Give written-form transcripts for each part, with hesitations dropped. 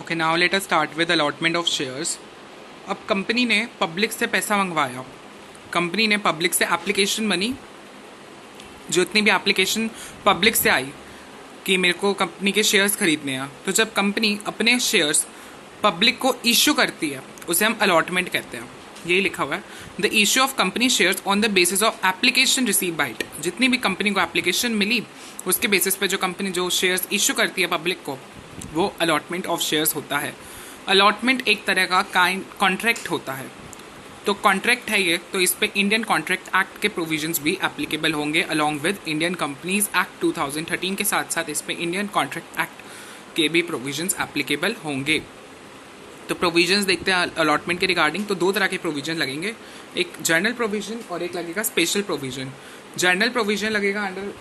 Okay, now let us start with allotment of shares. अब company ने public से पैसा मंगवाया, कंपनी ने पब्लिक से एप्लीकेशन बनी, जितनी भी एप्लीकेशन पब्लिक से आई कि मेरे को कंपनी के शेयर्स खरीदने हैं, तो जब कंपनी अपने शेयर्स पब्लिक को इश्यू करती है उसे हम अलॉटमेंट कहते हैं। यही लिखा हुआ है, the issue of company shares on the basis of application receive by it. जितनी भी कंपनी को एप्लीकेशन मिली उसके बेसिस पे जो कंपनी जो शेयर्स इश्यू करती है पब्लिक को, वो अलॉटमेंट ऑफ शेयर्स होता है। अलॉटमेंट एक तरह का कॉन्ट्रैक्ट होता है, तो कॉन्ट्रैक्ट है ये, तो इस पे इंडियन कॉन्ट्रैक्ट एक्ट के प्रोविजंस भी एप्लीकेबल होंगे along with Indian companies act 2013 के साथ साथ इस पे इंडियन कॉन्ट्रैक्ट एक्ट के भी प्रोविजंस एप्लीकेबल होंगे। तो प्रोविजंस देखते हैं अलॉटमेंट के रिगार्डिंग। तो दो तरह के प्रोविजन लगेंगे, एक जनरल प्रोविजन और एक लगेगा स्पेशल प्रोविजन। जनरल प्रोविजन लगेगा अंडर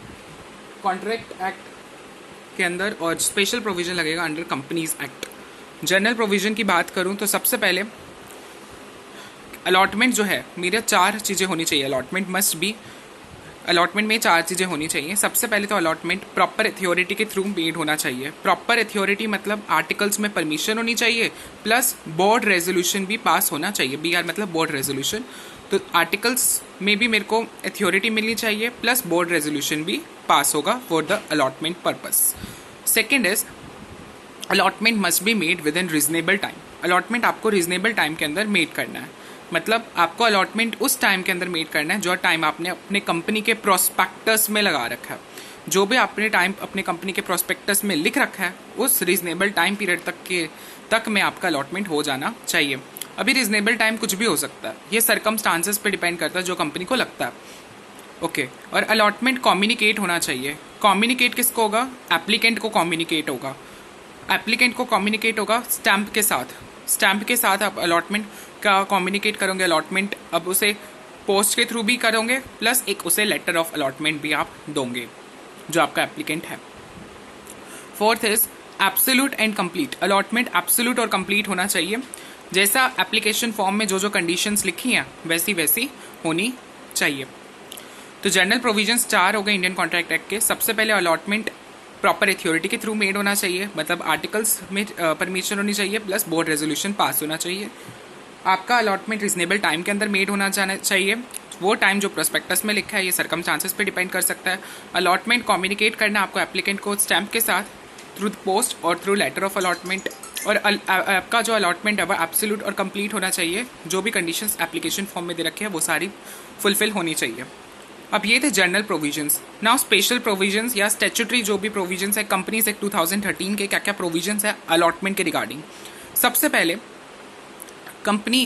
कॉन्ट्रैक्ट एक्ट के अंदर और स्पेशल प्रोविजन लगेगा under companies act. General provision की बात करूं तो सबसे पहले अलॉटमेंट जो है, मेरे चार चीज़ें होनी चाहिए। अलॉटमेंट मस्ट बी, अलॉटमेंट में चार चीज़ें होनी चाहिए। सबसे पहले तो अलॉटमेंट प्रॉपर अथॉरिटी के थ्रू मेड होना चाहिए। प्रॉपर अथॉरिटी मतलब आर्टिकल्स में परमिशन होनी चाहिए, प्लस बोर्ड रेजोल्यूशन भी पास होना चाहिए। BR मतलब बोर्ड रेजोल्यूशन, तो आर्टिकल्स में भी मेरे को अथॉरिटी मिलनी चाहिए, प्लस बोर्ड रेजोल्यूशन भी पास होगा for the allotment purpose. Second is allotment must be made with in reasonable time. Allotment आपको रीजनेबल टाइम के अंदर मेड करना है, मतलब आपको अलॉटमेंट उस टाइम के अंदर मेड करना है जो टाइम आपने अपने कंपनी के प्रोस्पेक्टस में लगा रखा है। जो भी आपने टाइम अपने कंपनी के प्रोस्पेक्टस में लिख रखा है उस रीजनेबल टाइम पीरियड तक में आपका अलॉटमेंट हो जाना चाहिए। अभी रीजनेबल टाइम कुछ भी हो सकता है, ये सर्कमस्टांसेस पे डिपेंड करता है जो कंपनी को लगता है। ओके, और अलॉटमेंट कम्युनिकेट होना चाहिए। कम्युनिकेट किसको होगा? एप्लीकेंट को कम्युनिकेट होगा। एप्लीकेंट को कम्युनिकेट होगा स्टैम्प के साथ। स्टैम्प के साथ आप अलॉटमेंट का कम्युनिकेट करोगे। अलॉटमेंट अब उसे पोस्ट के थ्रू भी करोगे, प्लस एक उसे लेटर ऑफ अलॉटमेंट भी आप दोगे जो आपका एप्लीकेंट है। Fourth is absolute and complete. Allotment absolute और कंप्लीट होना चाहिए। जैसा एप्लीकेशन फॉर्म में जो जो कंडीशंस लिखी हैं वैसी वैसी होनी चाहिए। तो जनरल प्रोविजंस चार हो गए इंडियन कॉन्ट्रैक्ट एक्ट के। सबसे पहले अलॉटमेंट प्रॉपर अथॉरिटी के थ्रू मेड होना चाहिए, मतलब आर्टिकल्स में परमिशन होनी चाहिए, प्लस बोर्ड रेजोल्यूशन पास होना चाहिए। आपका अलॉटमेंट रिजनेबल टाइम के अंदर मेड होना चाहिए। वो टाइम जो प्रोस्पेक्टस में लिखा है, ये सर्कमस्टांसेस पे डिपेंड कर सकता है। अलॉटमेंट कम्युनिकेट करना आपको एप्लीकेंट को स्टैम्प के साथ थ्रू पोस्ट और थ्रू लेटर ऑफ अलॉटमेंट। और आपका जो अलॉटमेंट है वो एब्सोल्यूट और कंप्लीट होना चाहिए। जो भी कंडीशंस एप्लीकेशन फॉर्म में दे रखे हैं वो सारी फुलफिल होनी चाहिए। अब ये थे general provisions. Now special provisions या स्टैट्यूटरी जो भी प्रोविजंस है कंपनीज एक्ट 2013 के, क्या क्या प्रोविजंस है अलॉटमेंट के रिगार्डिंग। सबसे पहले कंपनी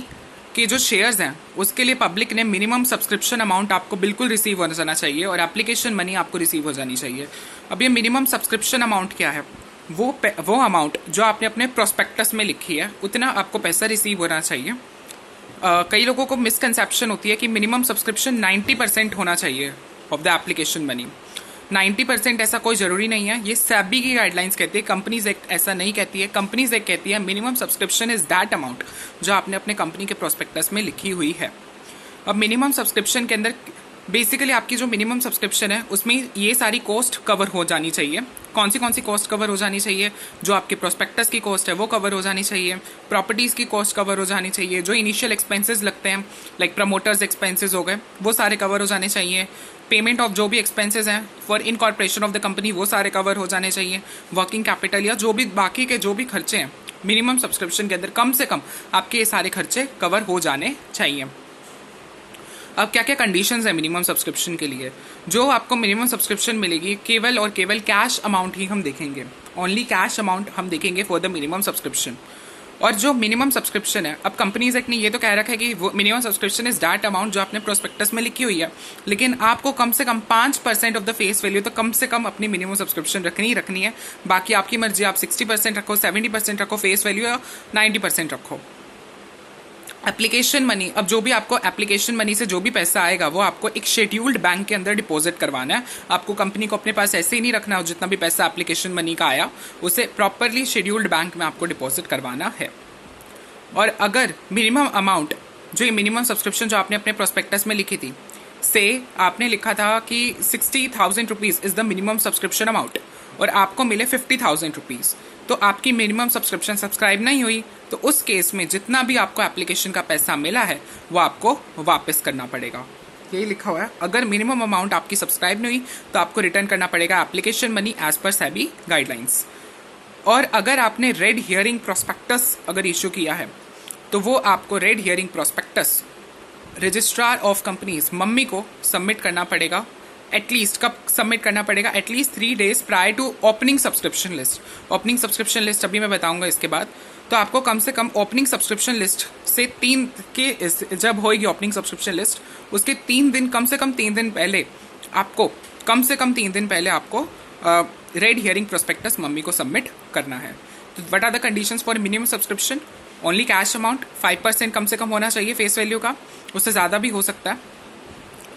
के जो शेयर्स हैं उसके लिए पब्लिक ने मिनिमम सब्सक्रिप्शन अमाउंट आपको बिल्कुल रिसीव हो जाना चाहिए और एप्लीकेशन मनी आपको रिसीव हो जानी चाहिए। अब ये मिनिमम सब्सक्रिप्शन अमाउंट क्या है? वो अमाउंट जो आपने अपने प्रोस्पेक्टस में लिखी है उतना आपको पैसा रिसीव होना चाहिए। कई लोगों को मिसकंसेप्शन होती है कि मिनिमम सब्सक्रिप्शन 90% होना चाहिए ऑफ द एप्लीकेशन मनी। 90% ऐसा कोई ज़रूरी नहीं है, ये SEBI की गाइडलाइंस कहती है। कंपनीज एक्ट ऐसा नहीं कहती है। कंपनीज एक्ट कहती है minimum subscription is that amount जो आपने अपने कंपनी के प्रोस्पेक्टस में लिखी हुई है। अब मिनिमम सब्सक्रिप्शन के अंदर बेसिकली आपकी जो मिनिमम सब्सक्रिप्शन है उसमें ये सारी कॉस्ट कवर हो जानी चाहिए। कौन सी कॉस्ट कवर हो जानी चाहिए? जो आपके प्रोस्पेक्टस की कॉस्ट है वो कवर हो जानी चाहिए, प्रॉपर्टीज़ की कॉस्ट कवर हो जानी चाहिए, जो इनिशियल एक्सपेंसेस लगते हैं लाइक प्रमोटर्स एक्सपेंसेस हो गए वो सारे कवर हो जाने चाहिए। पेमेंट ऑफ जो भी एक्सपेंसेस हैं for incorporation of the company वो सारे कवर हो जाने चाहिए। वर्किंग कैपिटल या जो भी बाकी के जो भी खर्चे हैं मिनिमम सब्सक्रिप्शन के अंदर कम से कम आपके ये सारे खर्चे कवर हो जाने चाहिए। अब क्या क्या कंडीशंस है मिनिमम सब्सक्रिप्शन के लिए? जो आपको मिनिमम सब्सक्रिप्शन मिलेगी केवल और केवल कैश अमाउंट ही हम देखेंगे। ओनली कैश अमाउंट हम देखेंगे फॉर द मिनिमम सब्सक्रिप्शन। और जो मिनिमम सब्सक्रिप्शन है, अब कंपनीज एक्ट ने ये तो कह रखा है कि वो minimum subscription is that amount जो आपने प्रोस्पेक्टस में लिखी हुई है, लेकिन आपको कम से कम 5% ऑफ द फेस वैल्यू तो कम से कम अपनी मिनिमम सब्सक्रिप्शन रखनी है। बाकी आपकी मर्जी, आप 60% रखो, 70% रखो फेस वैल्यू या 90% रखो। एप्लीकेशन मनी, अब जो भी आपको एप्लीकेशन मनी से जो भी पैसा आएगा वो आपको एक शेड्यूल्ड बैंक के अंदर डिपॉजिट करवाना है। आपको कंपनी को अपने पास ऐसे ही नहीं रखना है। जितना भी पैसा एप्लीकेशन मनी का आया उसे प्रॉपरली शेड्यूल्ड बैंक में आपको डिपॉजिट करवाना है। और अगर मिनिमम अमाउंट जो ये मिनिमम सब्सक्रिप्शन जो आपने अपने प्रोस्पेक्टस में लिखी थी से आपने लिखा था कि 60,000 rupees is the minimum subscription amount, और आपको मिले 50,000 रुपीज़, तो आपकी मिनिमम सब्सक्रिप्शन सब्सक्राइब नहीं हुई, तो उस केस में जितना भी आपको एप्लीकेशन का पैसा मिला है वो आपको वापस करना पड़ेगा। यही लिखा हुआ है, अगर मिनिमम अमाउंट आपकी सब्सक्राइब नहीं हुई तो आपको रिटर्न करना पड़ेगा application money as per SEBI guidelines. और अगर आपने रेड हियरिंग प्रोस्पेक्टस अगर इशू किया है तो वो आपको red herring prospectus registrar of companies मम्मी को सबमिट करना पड़ेगा। एटलीस्ट कब सबमिट करना पड़ेगा? At least 3 days prior to opening subscription list. Opening subscription list अभी मैं बताऊंगा इसके बाद। तो आपको कम से कम ओपनिंग सब्सक्रिप्शन लिस्ट से जब होएगी ओपनिंग सब्सक्रिप्शन लिस्ट उसके 3 दिन, कम से कम 3 दिन पहले आपको रेड हियरिंग प्रोस्पेक्टस मम्मी को सबमिट करना है। तो what are the conditions for minimum subscription? Only cash amount 5% कम से कम होना चाहिए फेस वैल्यू का, उससे ज़्यादा भी हो सकता है।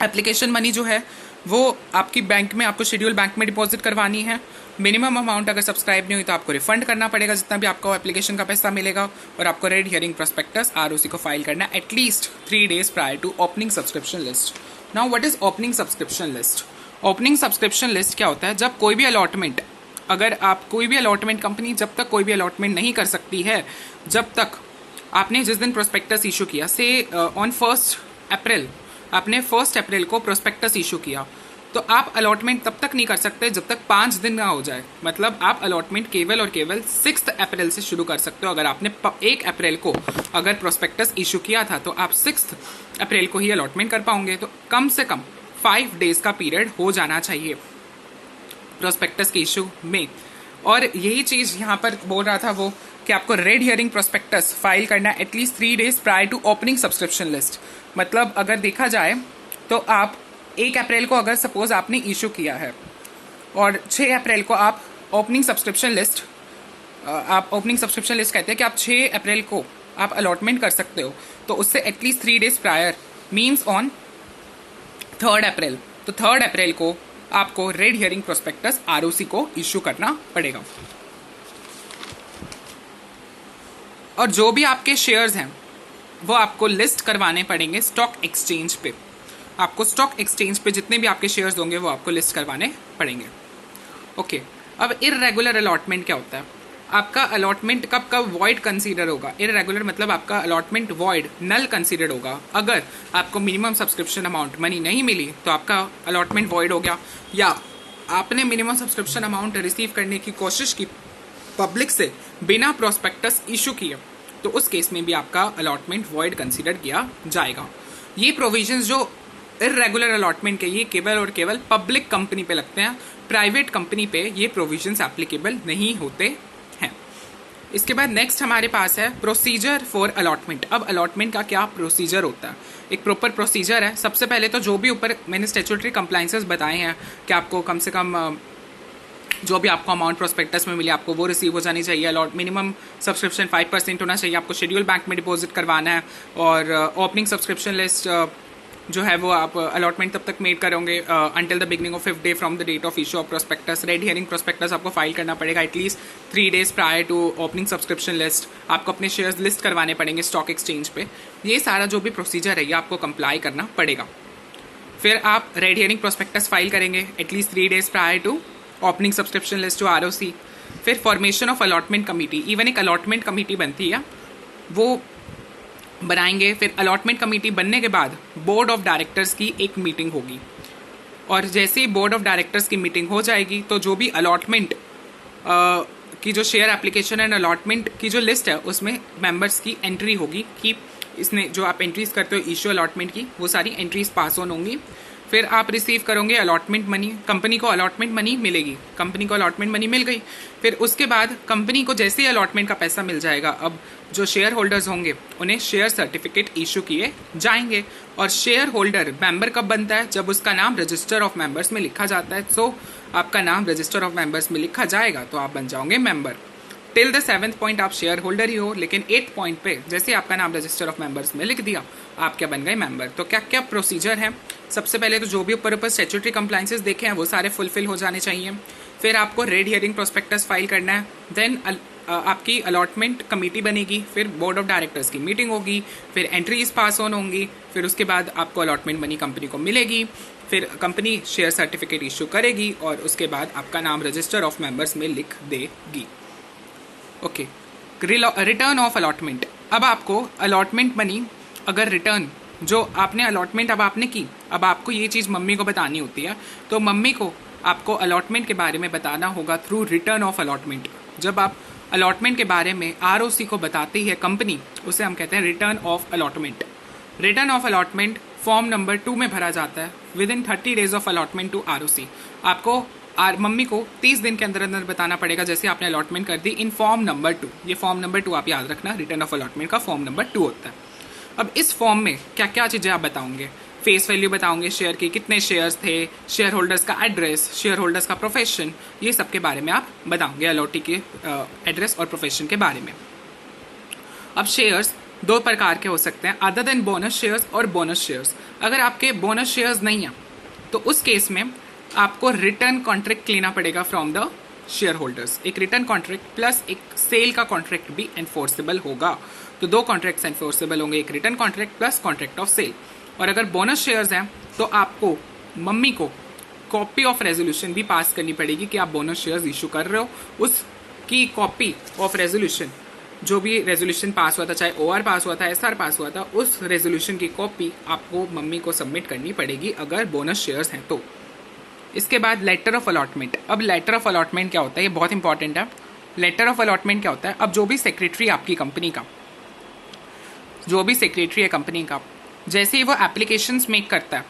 एप्लीकेशन मनी जो है वो आपकी बैंक में, आपको शेड्यूल बैंक में डिपॉजिट करवानी है। मिनिमम अमाउंट अगर सब्सक्राइब नहीं हुई तो आपको रिफंड करना पड़ेगा जितना भी आपको एप्लीकेशन का पैसा मिलेगा। और आपको रेड हियरिंग प्रोस्पेक्टस आरओसी को फाइल करना है at least 3 days prior to opening subscription list. Now what is opening subscription list? Opening subscription list क्या होता है? जब कोई भी अलॉटमेंट, अगर आप कोई भी अलॉटमेंट कंपनी जब तक कोई भी अलॉटमेंट नहीं कर सकती है, जब तक आपने जिस दिन प्रोस्पेक्टस इशू किया, से ऑन 1 अप्रैल, आपने 1 अप्रैल को प्रोस्पेक्टस इशू किया, तो आप अलॉटमेंट तब तक नहीं कर सकते जब तक 5 दिन ना हो जाए। मतलब आप अलॉटमेंट केवल और केवल 6 अप्रैल से शुरू कर सकते हो। अगर आपने 1 अप्रैल को अगर प्रोस्पेक्टस इशू किया था तो आप 6 अप्रैल को ही अलॉटमेंट कर पाओगे। तो कम से कम 5 days का पीरियड हो जाना चाहिए प्रोस्पेक्टस के इशू में। और यही चीज़ यहाँ पर बोल रहा था वो कि आपको रेड हियरिंग प्रोस्पेक्टस फाइल करना है at least 3 days prior to opening subscription list. मतलब अगर देखा जाए तो आप 1 अप्रैल को अगर सपोज आपने इशू किया है और 6 अप्रैल को आप ओपनिंग सब्सक्रिप्शन लिस्ट, आप ओपनिंग सब्सक्रिप्शन लिस्ट कहते हैं कि आप 6 अप्रैल को आप अलॉटमेंट कर सकते हो, तो उससे at least 3 days prior means on 3 अप्रैल। तो 3 अप्रैल को आपको रेड हियरिंग प्रोस्पेक्टस आरओसी को इशू करना पड़ेगा। और जो भी आपके शेयर्स हैं वो आपको लिस्ट करवाने पड़ेंगे स्टॉक एक्सचेंज पे। आपको स्टॉक एक्सचेंज पे जितने भी आपके शेयर्स होंगे वो आपको लिस्ट करवाने पड़ेंगे। ओके, अब इर्रेगुलर अलॉटमेंट क्या होता है? आपका अलॉटमेंट कब कब वॉइड कंसीडर होगा? इर्रेगुलर मतलब आपका अलॉटमेंट वॉइड, नल कंसीडर होगा। अगर आपको मिनिमम सब्सक्रिप्शन अमाउंट मनी नहीं मिली तो आपका अलॉटमेंट वॉइड हो गया, या आपने मिनिमम सब्सक्रिप्शन अमाउंट रिसीव करने की कोशिश की पब्लिक से बिना प्रोस्पेक्टस इशू किए, तो उस केस में भी आपका अलॉटमेंट वॉइड कंसीडर किया जाएगा। ये प्रोविजंस जो इर्रेगुलर अलॉटमेंट के, ये केवल और केवल पब्लिक कंपनी पे लगते हैं। प्राइवेट कंपनी पे ये प्रोविजंस एप्लीकेबल नहीं होते हैं। इसके बाद नेक्स्ट हमारे पास है प्रोसीजर फॉर अलॉटमेंट। अब अलॉटमेंट का क्या प्रोसीजर होता है? एक प्रॉपर प्रोसीजर है। सबसे पहले तो जो भी ऊपर मैंने स्टैट्यूटरी कंप्लायंसेस बताए हैं कि आपको कम से कम जो भी आपको अमाउंट प्रोस्पेक्टस में मिले आपको वो रिसीव हो जानी चाहिए। अलॉट मिनिमम सब्सक्रिप्शन 5% होना चाहिए। आपको शेड्यूल बैंक में डिपॉजिट करवाना है। और ओपनिंग सब्सक्रिप्शन लिस्ट जो है वो आप अलॉटमेंट तब तक मेड करोगे until the beginning of 5th day from the date of issue of prospectus. Red herring prospectus आपको फाइल करना पड़ेगा at least 3 days prior to opening subscription list. आपको अपने शेयर्स लिस्ट करवाने पड़ेंगे स्टॉक एक्सचेंज पे। ये सारा जो भी प्रोसीजर है ये आपको कंप्लाई करना पड़ेगा। फिर आप रेड हियरिंग प्रोस्पेक्टस फाइल करेंगे at least 3 days prior to opening subscription list to ROC. फिर formation of allotment committee, even एक अलॉटमेंट कमेटी बनती है वो बनाएंगे। फिर अलॉटमेंट कमेटी बनने के बाद बोर्ड ऑफ डायरेक्टर्स की एक मीटिंग होगी, और जैसे ही बोर्ड ऑफ डायरेक्टर्स की मीटिंग हो जाएगी तो जो भी अलॉटमेंट की जो शेयर एप्लीकेशन एंड अलॉटमेंट की जो लिस्ट है उसमें मेंबर्स की एंट्री होगी कि इसने जो आप एंट्रीज करते हो इशू अलॉटमेंट की वो सारी एंट्रीज पास ऑन होंगी। फिर आप रिसीव करोगे अलॉटमेंट मनी। कंपनी को अलॉटमेंट मनी मिलेगी। कंपनी को अलॉटमेंट मनी मिल गई। फिर उसके बाद कंपनी को जैसे ही अलॉटमेंट का पैसा मिल जाएगा, अब जो शेयर होल्डर्स होंगे उन्हें शेयर सर्टिफिकेट इशू किए जाएंगे। और शेयर होल्डर मेंबर कब बनता है? जब उसका नाम रजिस्टर ऑफ मेंबर्स में लिखा जाता है। सो आपका नाम रजिस्टर ऑफ मेंबर्स में लिखा जाएगा तो आप बन जाओगे member. Till the 7th point आप शेयर होल्डर ही हो, लेकिन 8th पॉइंट पे जैसे आपका नाम रजिस्टर ऑफ मेंबर्स में लिख दिया आप क्या बन गए मेंबर। तो क्या क्या प्रोसीजर है? सबसे पहले तो जो भी ऊपर स्टैट्यूटरी कंप्लायंसेस देखे हैं वो सारे फुलफिल हो जाने चाहिए। फिर आपको रेड हियरिंग प्रोस्पेक्टस फाइल करना है। देन आपकी अलॉटमेंट कमेटी बनेगी, फिर बोर्ड ऑफ डायरेक्टर्स की मीटिंग होगी, फिर एंट्रीज पास ऑन होंगी, फिर उसके बाद आपको अलॉटमेंट मनी कंपनी को मिलेगी, फिर कंपनी शेयर सर्टिफिकेट इशू करेगी और उसके बाद आपका नाम रजिस्टर ऑफ मेंबर्स में लिख देगी। Okay, return of allotment. अब आपको अलॉटमेंट मनी अगर रिटर्न जो आपने अलॉटमेंट अब आपने की, अब आपको ये चीज़ मम्मी को बतानी होती है, तो मम्मी को आपको अलॉटमेंट के बारे में बताना होगा थ्रू रिटर्न ऑफ अलॉटमेंट। जब आप अलॉटमेंट के बारे में आरओसी को बताती है कंपनी, उसे हम कहते हैं return of allotment. Return of allotment form number 2 में भरा जाता है within 30 days of allotment to ROC. आपको मम्मी को 30 दिन के अंदर अंदर बताना पड़ेगा जैसे आपने अलॉटमेंट कर दी इन फॉर्म नंबर 2। ये फॉर्म नंबर 2 आप याद रखना, रिटर्न ऑफ अलॉटमेंट का फॉर्म नंबर 2 होता है। अब इस फॉर्म में क्या क्या चीज़ें आप बताओगे? फेस वैल्यू बताओगे, शेयर की कितने शेयर्स थे, शेयर होल्डर्स का एड्रेस, शेयर होल्डर्स का प्रोफेशन, ये सब के बारे में आप बताओगे अलॉटी के एड्रेस और प्रोफेशन के बारे में। अब शेयर्स 2 प्रकार के हो सकते हैं, अदर देन बोनस शेयर्स और बोनस शेयर्स। अगर आपके बोनस शेयर्स नहीं हैं तो उस केस में आपको रिटर्न कॉन्ट्रैक्ट लेना पड़ेगा फ्रॉम द शेयर होल्डर्स। एक रिटर्न कॉन्ट्रैक्ट प्लस एक सेल का कॉन्ट्रैक्ट भी एनफोर्सेबल होगा। तो 2 कॉन्ट्रैक्ट्स एनफोर्सेबल होंगे, एक return contract plus contract of sale. और अगर बोनस शेयर्स हैं तो आपको मम्मी को कॉपी ऑफ रेजोल्यूशन भी पास करनी पड़ेगी कि आप बोनस शेयर्स इशू कर रहे हो। उसकी कॉपी ऑफ रेजोल्यूशन, जो भी रेजोल्यूशन पास हुआ था, चाहे ओआर पास हुआ था, एसआर पास हुआ था, उस रेजोल्यूशन की कॉपी आपको मम्मी को सबमिट करनी पड़ेगी अगर बोनस शेयर्स हैं तो। इसके बाद लेटर ऑफ अलॉटमेंट। अब लेटर ऑफ अलॉटमेंट क्या होता है, ये बहुत इंपॉर्टेंट है। लेटर ऑफ अलॉटमेंट क्या होता है? अब जो भी सेक्रेटरी आपकी कंपनी का, जो भी सेक्रेटरी है कंपनी का, जैसे ही वो एप्लीकेशंस मेक करता है,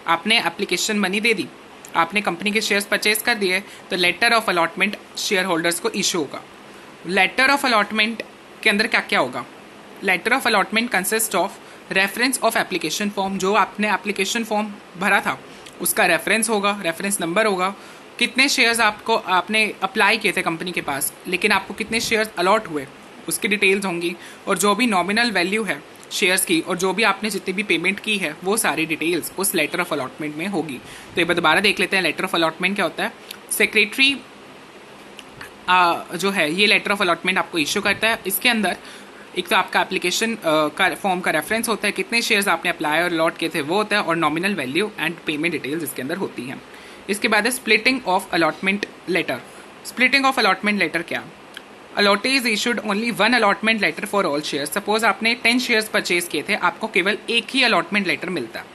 आपने एप्लीकेशन मनी दे दी, आपने कंपनी के शेयर्स परचेज कर दिए, तो letter of allotment shareholders को इशू होगा। लेटर ऑफ अलॉटमेंट के अंदर क्या क्या होगा? Letter of allotment consist of reference of application form, जो आपने एप्लीकेशन फॉर्म भरा था उसका रेफरेंस होगा, रेफरेंस नंबर होगा, कितने शेयर्स आपने अप्लाई किए थे कंपनी के पास, लेकिन आपको कितने शेयर्स अलॉट हुए उसकी डिटेल्स होंगी, और जो भी नॉमिनल वैल्यू है शेयर्स की और जो भी आपने जितनी भी पेमेंट की है वो सारी डिटेल्स उस लेटर ऑफ अलॉटमेंट में होगी। तो एक बार दोबारा देख लेते हैं लेटर ऑफ अलॉटमेंट क्या होता है। सेक्रेटरी जो है ये लेटर ऑफ अलॉटमेंट आपको इशू करता है। इसके अंदर एक तो आपका एप्लीकेशन का फॉर्म का रेफरेंस होता है, कितने शेयर्स आपने अप्लाई और अलॉट किए थे वो होता है, और nominal value and payment details इसके अंदर होती हैं। इसके बाद है splitting of allotment letter. Splitting of allotment letter क्या? Allottee is issued only 1 allotment letter for all share. Suppose आपने 10 शेयर्स परचेज किए थे, आपको केवल एक ही अलॉटमेंट लेटर मिलता है।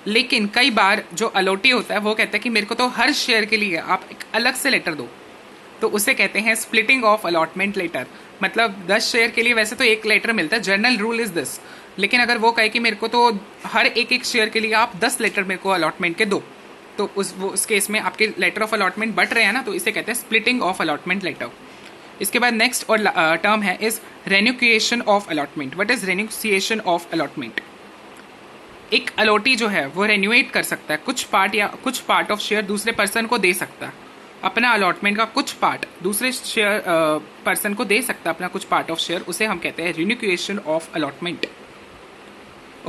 लेकिन कई बार जो अलॉटी होता है वो कहता है कि मेरे को तो हर शेयर के लिए आप एक अलग से लेटर दो, तो उसे कहते हैं स्प्लिटिंग ऑफ अलॉटमेंट लेटर। मतलब 10 शेयर के लिए वैसे तो एक लेटर मिलता है, जनरल रूल इज दिस, लेकिन अगर वो कहे कि मेरे को तो हर एक शेयर के लिए आप 10 लेटर मेरे को अलॉटमेंट के दो, तो उस केस में आपके लेटर ऑफ अलॉटमेंट बढ़ रहे हैं ना, तो इसे कहते हैं स्प्लिटिंग ऑफ अलॉटमेंट लेटर। इसके बाद नेक्स्ट और टर्म है is renunciation of allotment. What is renunciation of allotment? एक अलॉटी जो है वो रेन्यूएट कर सकता है, कुछ पार्ट या कुछ पार्ट ऑफ शेयर दूसरे पर्सन को दे सकता है, अपना अलॉटमेंट का कुछ पार्ट दूसरे शेयर पर्सन को दे सकता है, अपना कुछ पार्ट ऑफ शेयर, उसे हम कहते हैं रेन्यूक्रिएशन ऑफ अलॉटमेंट।